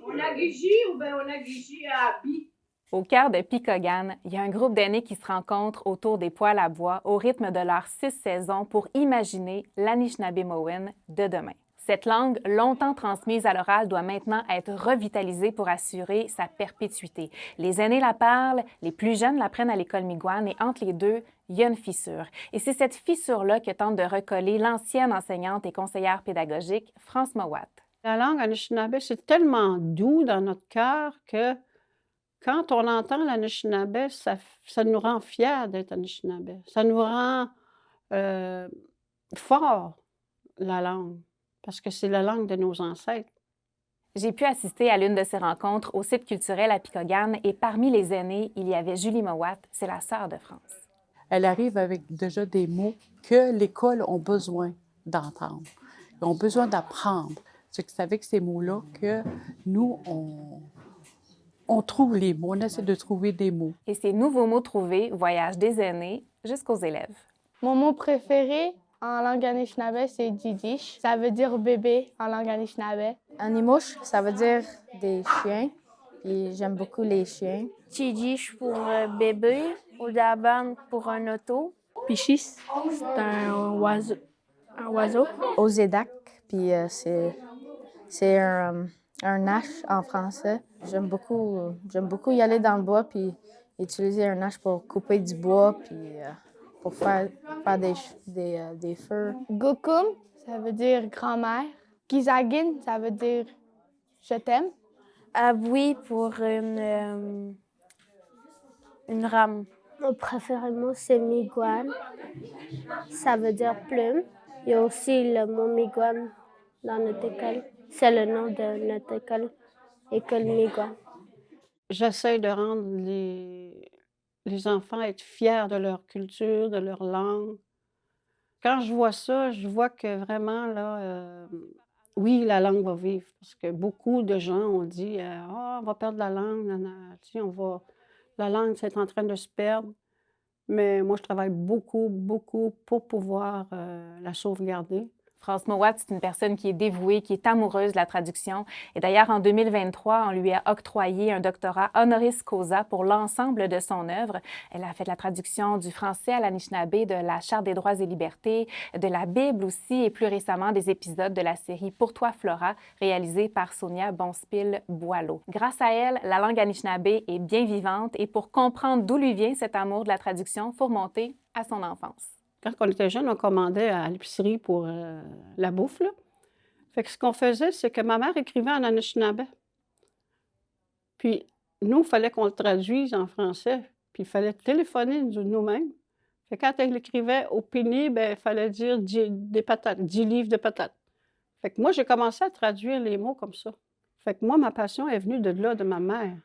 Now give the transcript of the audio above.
Onagiji ou bien Onagiji à Abi. Au cœur de Pikogane, il y a un groupe d'aînés qui se rencontrent autour des poêles à bois au rythme de leurs 6 saisons pour imaginer l'Anishinaabemowin de demain. Cette langue, longtemps transmise à l'oral, doit maintenant être revitalisée pour assurer sa perpétuité. Les aînés la parlent, les plus jeunes l'apprennent à l'école Miigwech et entre les deux, il y a une fissure. Et c'est cette fissure-là que tente de recoller l'ancienne enseignante et conseillère pédagogique, France Mowat. La langue Anishinaabe, c'est tellement doux dans notre cœur que quand on entend l'Anishinaabe, ça nous rend fiers d'être Anishinaabe. Ça nous rend fort, la langue, parce que c'est la langue de nos ancêtres. J'ai pu assister à l'une de ces rencontres au site culturel à Pikogane et parmi les aînés, il y avait Julie Mowat, c'est la sœur de France. Elle arrive avec déjà des mots que l'école a besoin d'entendre. Ils ont besoin d'apprendre. C'est avec ces mots-là que nous, on trouve les mots, on essaie de trouver des mots. Et ces nouveaux mots trouvés voyagent des aînés jusqu'aux élèves. Mon mot préféré en langue Anishinaabe, c'est Didish. Ça veut dire bébé en langue Anishinaabe. Animouche, ça veut dire des chiens. Et j'aime beaucoup les chiens. Chidish pour bébé. Odaban pour un auto. Pichis, c'est un oiseau. Ozedak, puis c'est un hache en français. J'aime beaucoup y aller dans le bois puis utiliser un hache pour couper du bois puis pour faire des feux. Gokum, ça veut dire grand-mère. Gizagin, ça veut dire je t'aime. Abui pour une rame. Mon préféré mot, c'est Miigwech. Ça veut dire plume. Il y a aussi le mot Miigwech dans notre école. C'est le nom de notre école Miigwech. J'essaie de rendre les enfants être fiers de leur culture, de leur langue. Quand je vois ça, je vois que vraiment, là, oui, la langue va vivre. Parce que beaucoup de gens ont dit on va perdre la langue, la langue, c'est en train de se perdre. Mais moi, je travaille beaucoup, beaucoup pour pouvoir la sauvegarder. France Mowat, c'est une personne qui est dévouée, qui est amoureuse de la traduction. Et d'ailleurs, en 2023, on lui a octroyé un doctorat honoris causa pour l'ensemble de son œuvre. Elle a fait de la traduction du français à l'Anishinaabe, de la Charte des droits et libertés, de la Bible aussi, et plus récemment des épisodes de la série Pour toi, Flora, réalisée par Sonia Bonspil-Boileau. Grâce à elle, la langue Anishinaabe est bien vivante et pour comprendre d'où lui vient cet amour de la traduction, il faut remonter à son enfance. Quand on était jeune, on commandait à l'épicerie pour la bouffe, là. Fait que ce qu'on faisait, c'est que ma mère écrivait en Anishinaabe. Puis nous, il fallait qu'on le traduise en français. Puis il fallait téléphoner nous-mêmes. Fait que quand elle écrivait au penny, bien, il fallait dire des patates, 10 livres de patates. Fait que moi, j'ai commencé à traduire les mots comme ça. Fait que moi, ma passion est venue de là, de ma mère.